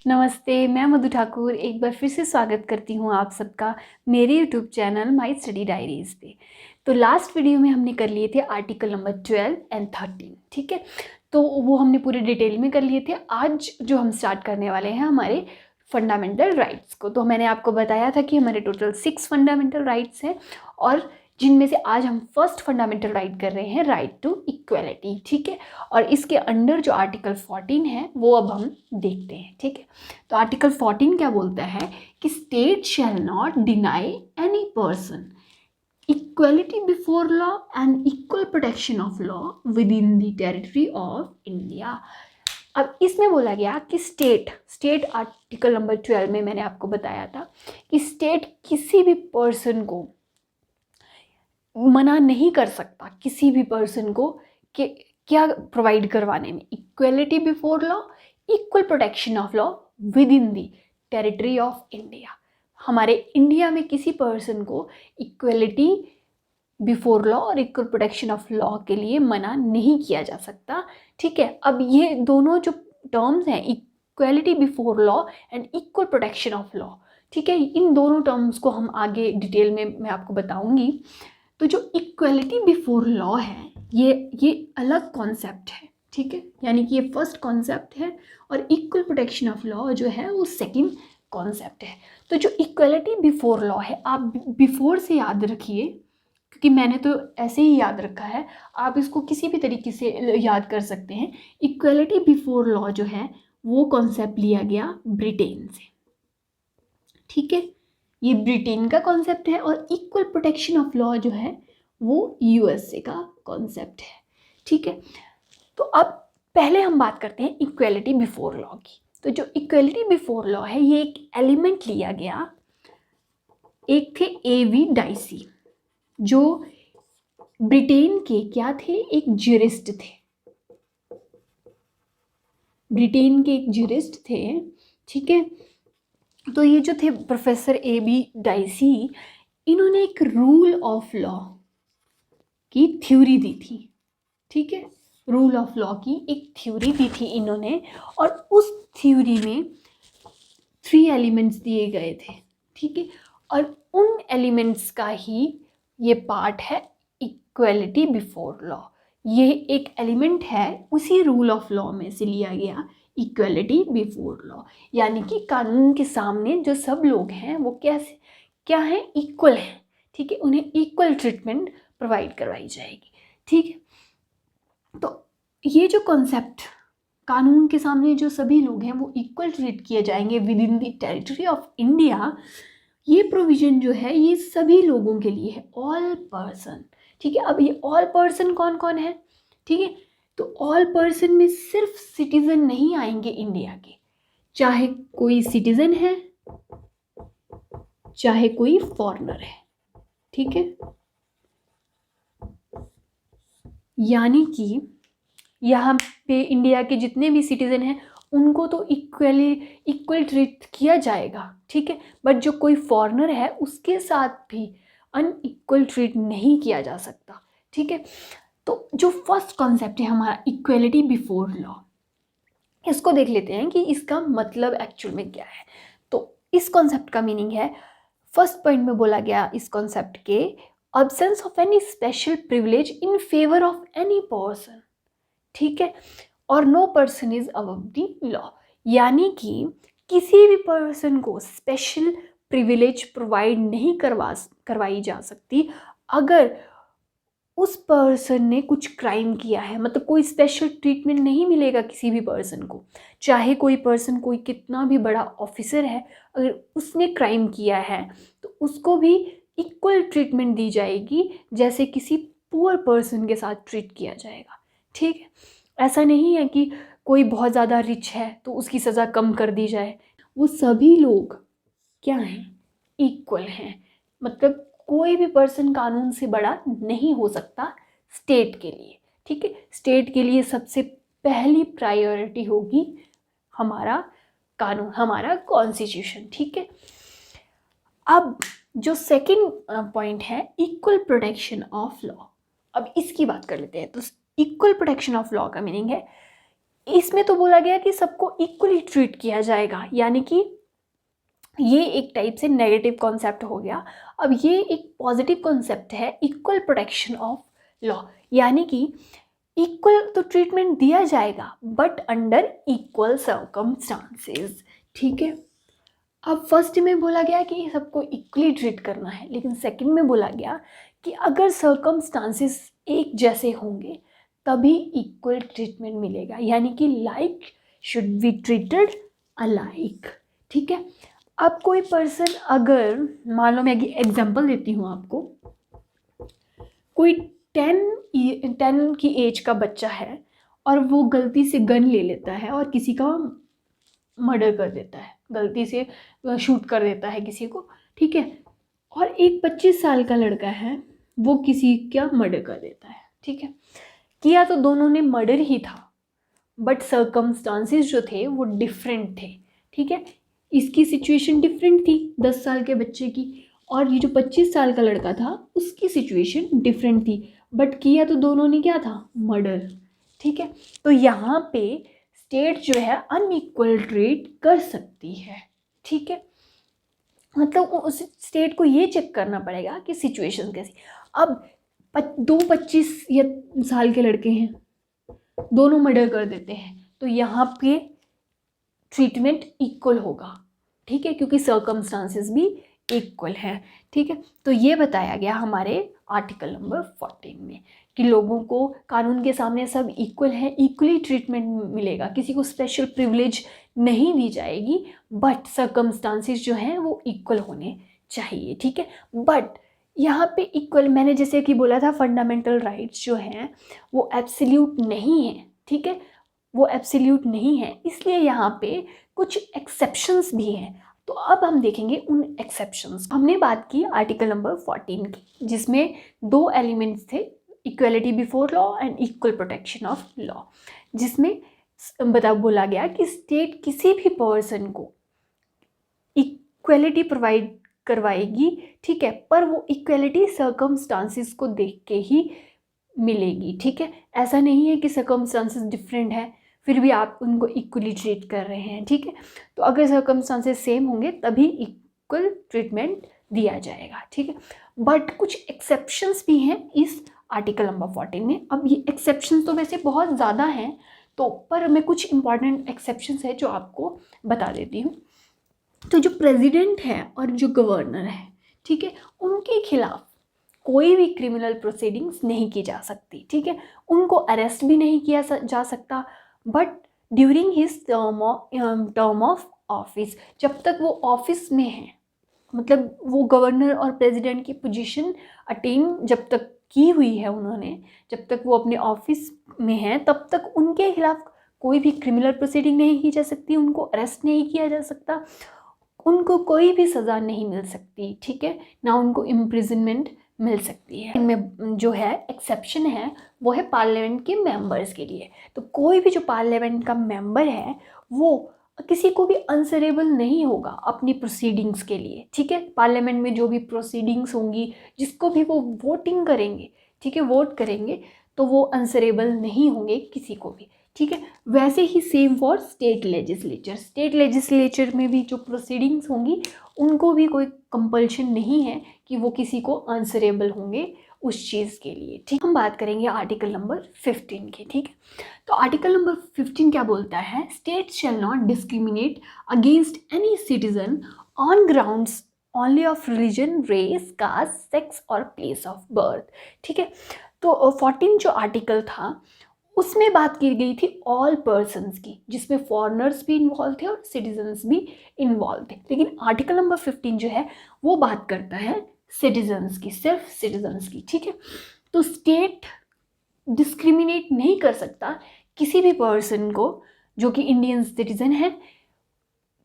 नमस्ते, मैं मधु ठाकुर एक बार फिर से स्वागत करती हूँ आप सबका मेरे YouTube channel my study diaries पे। तो लास्ट वीडियो में हमने कर लिए थे आर्टिकल नंबर 12 एंड 13, ठीक है। तो वो हमने पूरे डिटेल में कर लिए थे। आज जो हम स्टार्ट करने वाले हैं हमारे फंडामेंटल राइट्स को। तो मैंने आपको बताया था कि हमारे टोटल 6 फंडामेंटल राइट्स हैं और जिनमें से आज हम फर्स्ट फंडामेंटल राइट कर रहे हैं, राइट टू इक्वेलिटी, ठीक है। और इसके अंडर जो आर्टिकल 14 है वो अब हम देखते हैं, ठीक है। तो आर्टिकल 14 क्या बोलता है कि state shall not deny any person equality before law and equal protection of law with in the territory of India. अब इसमें बोला गया कि स्टेट आर्टिकल नंबर 12 में मैंने आपको बताया था कि स्टेट किसी भी पर्सन को मना नहीं कर सकता, किसी भी पर्सन को कि क्या प्रोवाइड करवाने में, equality before law, equal protection of law with in the territory of India. हमारे इंडिया में किसी पर्सन को इक्वलिटी बिफोर लॉ और इक्वल प्रोटेक्शन ऑफ लॉ के लिए मना नहीं किया जा सकता, ठीक है। अब ये दोनों जो टर्म्स हैं, equality before law and equal protection of law, ठीक है, इन दोनों टर्म्स को हम आगे डिटेल में मैं आपको बताऊंगी। तो जो इक्वलिटी बिफोर लॉ है ये अलग कॉन्सेप्ट है, ठीक है, यानी कि ये फर्स्ट कॉन्सेप्ट है और इक्वल प्रोटेक्शन ऑफ लॉ जो है वो सेकंड कॉन्सेप्ट है। तो जो इक्वलिटी बिफोर लॉ है, आप बिफोर से याद रखिए क्योंकि मैंने तो ऐसे ही याद रखा है, आप इसको किसी भी तरीके से याद कर सकते हैं। इक्वलिटी बिफोर लॉ जो है वो कॉन्सेप्ट लिया गया ब्रिटेन से, ठीक है, ये ब्रिटेन का कॉन्सेप्ट है। और इक्वल प्रोटेक्शन ऑफ लॉ जो है वो यूएसए का कॉन्सेप्ट है, ठीक है। तो अब पहले हम बात करते हैं इक्वलिटी बिफोर लॉ की। तो जो इक्वलिटी बिफोर लॉ है ये एक एलिमेंट लिया गया, एक थे एवी डाइसी जो ब्रिटेन के क्या थे, एक ज्यूरिस्ट थे, ब्रिटेन के एक ज्यूरिस्ट थे, ठीक है। तो ये जो थे प्रोफेसर एबी डाइसी, इन्होंने एक रूल ऑफ लॉ की थ्योरी दी थी, ठीक है, रूल ऑफ लॉ की एक थ्योरी दी थी इन्होंने। और उस थ्योरी में 3 एलिमेंट्स दिए गए थे, ठीक है। और उन एलिमेंट्स का ही ये पार्ट है इक्वलिटी बिफोर लॉ। ये एक एलिमेंट है उसी रूल ऑफ लॉ में से लिया गया, इक्वलिटी बिफोर लॉ, यानी कि कानून के सामने जो सब लोग हैं वो कैसे क्या है, इक्वल हैं, ठीक है, उन्हें इक्वल ट्रीटमेंट प्रोवाइड करवाई जाएगी, ठीक है। तो ये जो कॉन्सेप्ट, कानून के सामने जो सभी लोग हैं वो इक्वल ट्रीट किए जाएंगे with in the territory of India, ये प्रोविजन जो है ये सभी लोगों के लिए है, ऑल पर्सन, ठीक है। अब ये ऑल पर्सन कौन कौन है, ठीक है। तो ऑल पर्सन में सिर्फ सिटीजन नहीं आएंगे इंडिया के, चाहे कोई सिटीजन है चाहे कोई फॉरेनर है, ठीक है। यानी कि यहाँ पे इंडिया के जितने भी सिटीजन हैं उनको तो इक्वल ट्रीट किया जाएगा, ठीक है। बट जो कोई फॉरेनर है उसके साथ भी अनइक्वल ट्रीट नहीं किया जा सकता, ठीक है। तो जो फर्स्ट कॉन्सेप्ट है हमारा इक्वलिटी बिफोर लॉ, इसको देख लेते हैं कि इसका मतलब एक्चुअल में क्या है। तो इस कॉन्सेप्ट का मीनिंग है, फर्स्ट पॉइंट में बोला गया इस कॉन्सेप्ट के, absence of any special privilege in favour of any person, ठीक है, और no person is above the law, यानी कि किसी भी पर्सन को स्पेशल प्रिविलेज प्रोवाइड नहीं करवाई जा सकती अगर उस पर्सन ने कुछ क्राइम किया है। मतलब कोई स्पेशल ट्रीटमेंट नहीं मिलेगा किसी भी पर्सन को, चाहे कोई पर्सन कोई कितना भी बड़ा ऑफिसर है, अगर उसने क्राइम किया है तो उसको भी इक्वल ट्रीटमेंट दी जाएगी जैसे किसी पुअर पर्सन के साथ ट्रीट किया जाएगा, ठीक है। ऐसा नहीं है कि कोई बहुत ज़्यादा रिच है तो उसकी सज़ा कम कर दी जाए, वो सभी लोग क्या हैं, इक्वल हैं। मतलब कोई भी पर्सन कानून से बड़ा नहीं हो सकता स्टेट के लिए, ठीक है। स्टेट के लिए सबसे पहली प्रायोरिटी होगी हमारा कानून, हमारा कॉन्स्टिट्यूशन, ठीक है। अब जो सेकंड पॉइंट है इक्वल प्रोटेक्शन ऑफ लॉ, अब इसकी बात कर लेते हैं। तो इक्वल प्रोटेक्शन ऑफ लॉ का मीनिंग है इसमें तो बोला गया कि सबको इक्वली ट्रीट किया जाएगा, यानी कि ये एक टाइप से नेगेटिव कॉन्सेप्ट हो गया। अब ये एक पॉजिटिव कॉन्सेप्ट है, इक्वल प्रोटेक्शन ऑफ लॉ, यानी कि इक्वल तो ट्रीटमेंट दिया जाएगा बट अंडर इक्वल सर्कमस्टांसेस। ठीक है, अब फर्स्ट में बोला गया कि सबको इक्वली ट्रीट करना है, लेकिन सेकंड में बोला गया कि अगर सर्कमस्टांसेस एक जैसे होंगे तभी इक्वल ट्रीटमेंट मिलेगा, यानी कि like should be treated alike. ठीक है, अब कोई पर्सन, अगर मान लो मैं एग्जांपल देती हूँ आपको, कोई 10 की एज का बच्चा है और वो गलती से गन ले लेता है और किसी का मर्डर कर देता है, गलती से शूट कर देता है किसी को। ठीक है, और एक 25 साल का लड़का है, वो किसी का मर्डर कर देता है। ठीक है, किया तो दोनों ने मर्डर ही था, बट सर्कमस्टांसेस जो थे वो डिफरेंट थे। ठीक है, इसकी सिचुएशन डिफरेंट थी 10 साल के बच्चे की, और ये जो 25 साल का लड़का था उसकी सिचुएशन डिफरेंट थी, बट किया तो दोनों ने क्या था, मर्डर। ठीक है, तो यहाँ पे स्टेट जो है अनइक्वल ट्रीट कर सकती है। ठीक है, मतलब उस स्टेट को ये चेक करना पड़ेगा कि सिचुएशन कैसी। अब दो 25 या साल के लड़के हैं, दोनों मर्डर कर देते हैं, तो यहाँ पे ट्रीटमेंट इक्वल होगा। ठीक है, क्योंकि सर्कमस्टांसेस भी इक्वल है। ठीक है, तो ये बताया गया हमारे आर्टिकल नंबर 14 में कि लोगों को कानून के सामने सब इक्वल हैं, इक्वली ट्रीटमेंट मिलेगा, किसी को स्पेशल प्रिविलेज नहीं दी जाएगी, बट सर्कमस्टांसेस जो हैं वो इक्वल होने चाहिए। ठीक है, बट यहाँ पे इक्वल, मैंने जैसे कि बोला था, फंडामेंटल राइट्स जो हैं वो एब्सोल्यूट नहीं है। ठीक है, वो एब्सोल्यूट नहीं है, इसलिए यहाँ पे कुछ एक्सेप्शंस भी हैं। तो अब हम देखेंगे उन एक्सेप्शंस। हमने बात की आर्टिकल नंबर 14 की, जिसमें 2 एलिमेंट्स थे, equality before law and equal protection of law, जिसमें बोला गया कि स्टेट किसी भी पर्सन को इक्वलिटी प्रोवाइड करवाएगी। ठीक है, पर वो इक्वलिटी सर्कमस्टांसेस को देख के ही मिलेगी। ठीक है, ऐसा नहीं है कि सर्कमस्टांसेस डिफरेंट है फिर भी आप उनको इक्वली ट्रीट कर रहे हैं। ठीक है, तो अगर सर्कमस्टांसेस सेम होंगे तभी इक्वल ट्रीटमेंट दिया जाएगा। ठीक है, बट कुछ एक्सेप्शंस भी हैं इस आर्टिकल नंबर 14 में। अब ये एक्सेप्शंस तो वैसे बहुत ज़्यादा हैं, तो पर मैं कुछ इंपॉर्टेंट एक्सेप्शंस है जो आपको बता देती हूँ। तो जो प्रेसिडेंट है और जो गवर्नर है, ठीक है, उनके खिलाफ कोई भी क्रिमिनल प्रोसीडिंग्स नहीं की जा सकती। ठीक है, उनको अरेस्ट भी नहीं किया जा सकता, but during his term of office, जब तक वो ऑफिस में है, मतलब वो गवर्नर और प्रेसिडेंट की पोजीशन अटेन जब तक की हुई है उन्होंने, जब तक वो अपने ऑफिस में हैं, तब तक उनके खिलाफ कोई भी क्रिमिनल प्रोसीडिंग नहीं की जा सकती, उनको अरेस्ट नहीं किया जा सकता, उनको कोई भी सज़ा नहीं मिल सकती। ठीक है, ना उनको इम्प्रिजनमेंट मिल सकती है। इनमें जो है एक्सेप्शन है वो है पार्लियामेंट के मेंबर्स के लिए। तो कोई भी जो पार्लियामेंट का मेंबर है वो किसी को भी आंसरेबल नहीं होगा अपनी प्रोसीडिंग्स के लिए। ठीक है, पार्लियामेंट में जो भी प्रोसीडिंग्स होंगी, जिसको भी वो वोटिंग करेंगे, ठीक है, वोट करेंगे, तो वो आंसरेबल नहीं होंगे किसी को भी। ठीक है, वैसे ही same for state legislature. State legislature में भी जो प्रोसीडिंग्स होंगी उनको भी कोई कंपल्शन नहीं है कि वो किसी को आंसरेबल होंगे उस चीज़ के लिए। ठीक, हम बात करेंगे आर्टिकल नंबर 15 की। ठीक है, तो आर्टिकल नंबर 15 क्या बोलता है, state shall not discriminate against any citizen on grounds only of religion, race, caste, sex और प्लेस ऑफ बर्थ। ठीक है, तो 14 जो आर्टिकल था उसमें बात की गई थी ऑल पर्सन्स की, जिसमें फॉरेनर्स भी इन्वॉल्व थे और सिटीजन्स भी इन्वॉल्व थे। लेकिन आर्टिकल नंबर 15 जो है वो बात करता है सिटीजन्स की, सिर्फ सिटीजन्स की। ठीक है, तो स्टेट डिस्क्रिमिनेट नहीं कर सकता किसी भी पर्सन को जो कि इंडियन सिटीजन है,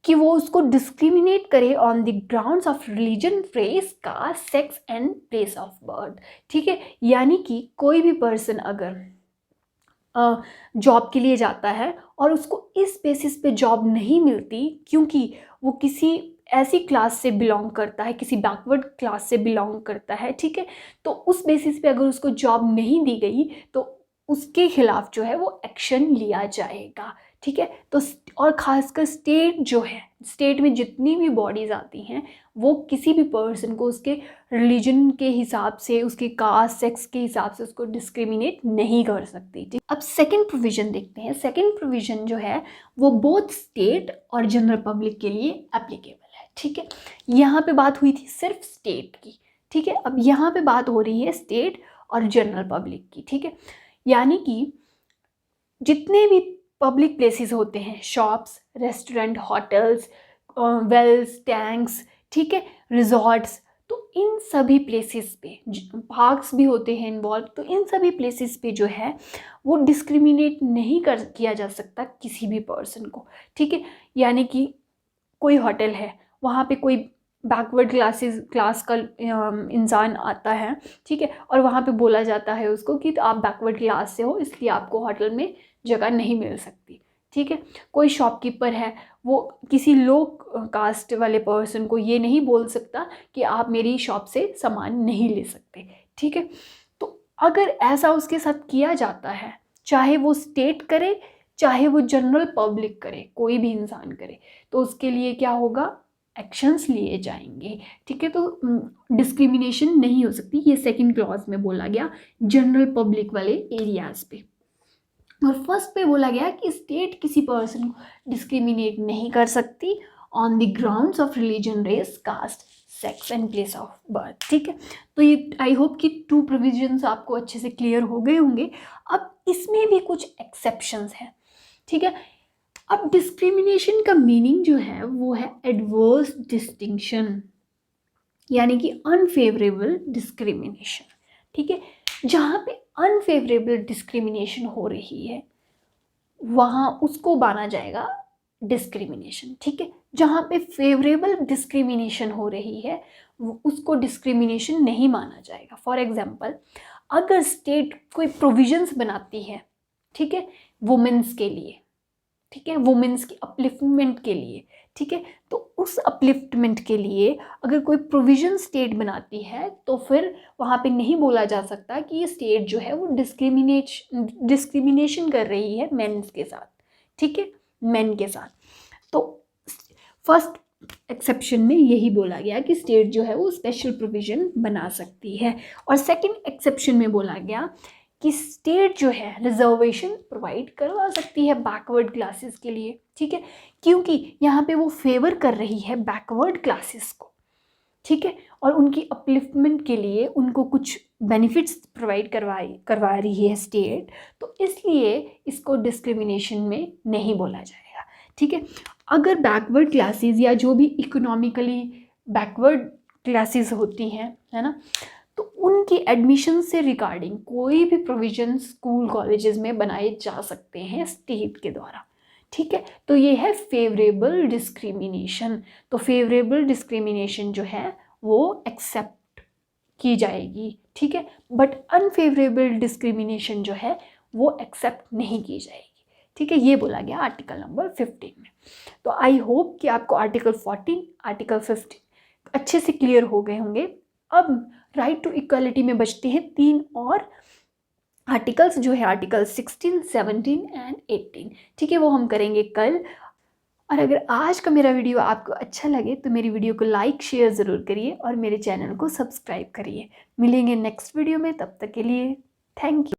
कि वो उसको डिस्क्रिमिनेट करे on the grounds of religion, race, caste, sex and place of birth. ठीक है, यानी कि कोई भी पर्सन अगर जॉब के लिए जाता है और उसको इस बेसिस पे जॉब नहीं मिलती क्योंकि वो किसी ऐसी क्लास से बिलोंग करता है, किसी बैकवर्ड क्लास से बिलोंग करता है, ठीक है, तो उस बेसिस पे अगर उसको जॉब नहीं दी गई तो उसके खिलाफ जो है वो एक्शन लिया जाएगा, ठीक है। तो और ख़ासकर स्टेट जो है, स्टेट में जितनी भी बॉडीज़ आती हैं वो किसी भी पर्सन को उसके रिलीजन के हिसाब से, उसके कास्ट सेक्स के हिसाब से उसको डिस्क्रिमिनेट नहीं कर सकती, ठीक। अब सेकंड प्रोविज़न देखते हैं। सेकंड प्रोविज़न जो है वो बोथ स्टेट और जनरल पब्लिक के लिए एप्लीकेबल है, ठीक है। यहाँ पे बात हुई थी सिर्फ स्टेट की, ठीक है। अब यहाँ पे बात हो रही है स्टेट और जनरल पब्लिक की, ठीक है। यानी कि जितने भी पब्लिक प्लेसेस होते हैं, shops, restaurant, hotels, wells, tanks, ठीक है, रिजॉर्ट्स, तो इन सभी प्लेसेस पे, पार्क्स भी होते हैं इन्वॉल्व, तो इन सभी प्लेसेस पे जो है वो डिस्क्रिमिनेट नहीं किया जा सकता किसी भी पर्सन को, ठीक है। यानी कि कोई होटल है, वहाँ पे कोई बैकवर्ड क्लास का इंसान आता है, ठीक है, और वहाँ पे बोला जाता है उसको कि आप बैकवर्ड क्लास से हो इसलिए आपको होटल में जगह नहीं मिल सकती, ठीक है। कोई शॉपकीपर है, वो किसी लो कास्ट वाले पर्सन को ये नहीं बोल सकता कि आप मेरी शॉप से सामान नहीं ले सकते, ठीक है। तो अगर ऐसा उसके साथ किया जाता है, चाहे वो स्टेट करे चाहे वो जनरल पब्लिक करे, कोई भी इंसान करे, तो उसके लिए क्या होगा, एक्शंस लिए जाएंगे, ठीक है। तो डिस्क्रिमिनेशन नहीं हो सकती, ये सेकंड क्लॉज में बोला गया जनरल पब्लिक वाले एरियाज पे। और फर्स्ट पे बोला गया कि स्टेट किसी पर्सन को डिस्क्रिमिनेट नहीं कर सकती on the grounds of religion, race, caste, sex and place of birth, ठीक है। तो ये आई होप कि 2 प्रोविजंस आपको अच्छे से क्लियर हो गए होंगे। अब इसमें भी कुछ एक्सेप्शंस हैं, ठीक है। अब डिस्क्रिमिनेशन का मीनिंग जो है वो है एडवर्स डिस्टिंक्शन, यानी कि अनफेवरेबल डिस्क्रिमिनेशन, ठीक है। जहाँ पे अनफेवरेबल डिस्क्रिमिनेशन हो रही है वहाँ उसको माना जाएगा डिस्क्रिमिनेशन, ठीक है। जहाँ पे फेवरेबल डिस्क्रिमिनेशन हो रही है उसको डिस्क्रिमिनेशन नहीं माना जाएगा। फॉर एग्जांपल, अगर स्टेट कोई प्रोविजंस बनाती है, ठीक है, वुमेन्स के लिए, ठीक है, वुमेन्स की अपलिफ्टमेंट के लिए, ठीक है, तो उस अपलिफ्टमेंट के लिए अगर कोई प्रोविजन स्टेट बनाती है तो फिर वहाँ पे नहीं बोला जा सकता कि ये स्टेट जो है वो डिस्क्रिमिनेशन कर रही है मेंस के साथ, ठीक है, मेन के साथ। तो फर्स्ट एक्सेप्शन में यही बोला गया कि स्टेट जो है वो स्पेशल प्रोविजन बना सकती है। और सेकंड एक्सेप्शन में बोला गया कि स्टेट जो है रिजर्वेशन प्रोवाइड करवा सकती है बैकवर्ड क्लासेस के लिए, ठीक है, क्योंकि यहाँ पे वो फेवर कर रही है बैकवर्ड क्लासेस को, ठीक है, और उनकी अपलिफ्टमेंट के लिए उनको कुछ बेनिफिट्स प्रोवाइड करवा रही है स्टेट, तो इसलिए इसको डिस्क्रिमिनेशन में नहीं बोला जाएगा, ठीक है। अगर बैकवर्ड क्लासेस या जो भी इकोनॉमिकली बैकवर्ड क्लासेस होती हैं, है ना, तो उनकी एडमिशन से रिगार्डिंग कोई भी प्रोविजन स्कूल कॉलेजेस में बनाए जा सकते हैं स्टेट के द्वारा, ठीक है। तो ये है फेवरेबल डिस्क्रिमिनेशन। तो फेवरेबल डिस्क्रिमिनेशन जो है वो एक्सेप्ट की जाएगी, ठीक है, बट अनफेवरेबल डिस्क्रिमिनेशन जो है वो एक्सेप्ट नहीं की जाएगी, ठीक है। ये बोला गया आर्टिकल नंबर 15 में। तो आई होप कि आपको आर्टिकल 14, आर्टिकल 15 अच्छे से क्लियर हो गए होंगे। अब राइट टू इक्वालिटी में बचते हैं 3 और आर्टिकल्स, जो है आर्टिकल 16, 17 एंड 18, ठीक है, वो हम करेंगे कल। और अगर आज का मेरा वीडियो आपको अच्छा लगे तो मेरी वीडियो को लाइक शेयर ज़रूर करिए और मेरे चैनल को सब्सक्राइब करिए। मिलेंगे नेक्स्ट वीडियो में, तब तक के लिए थैंक यू।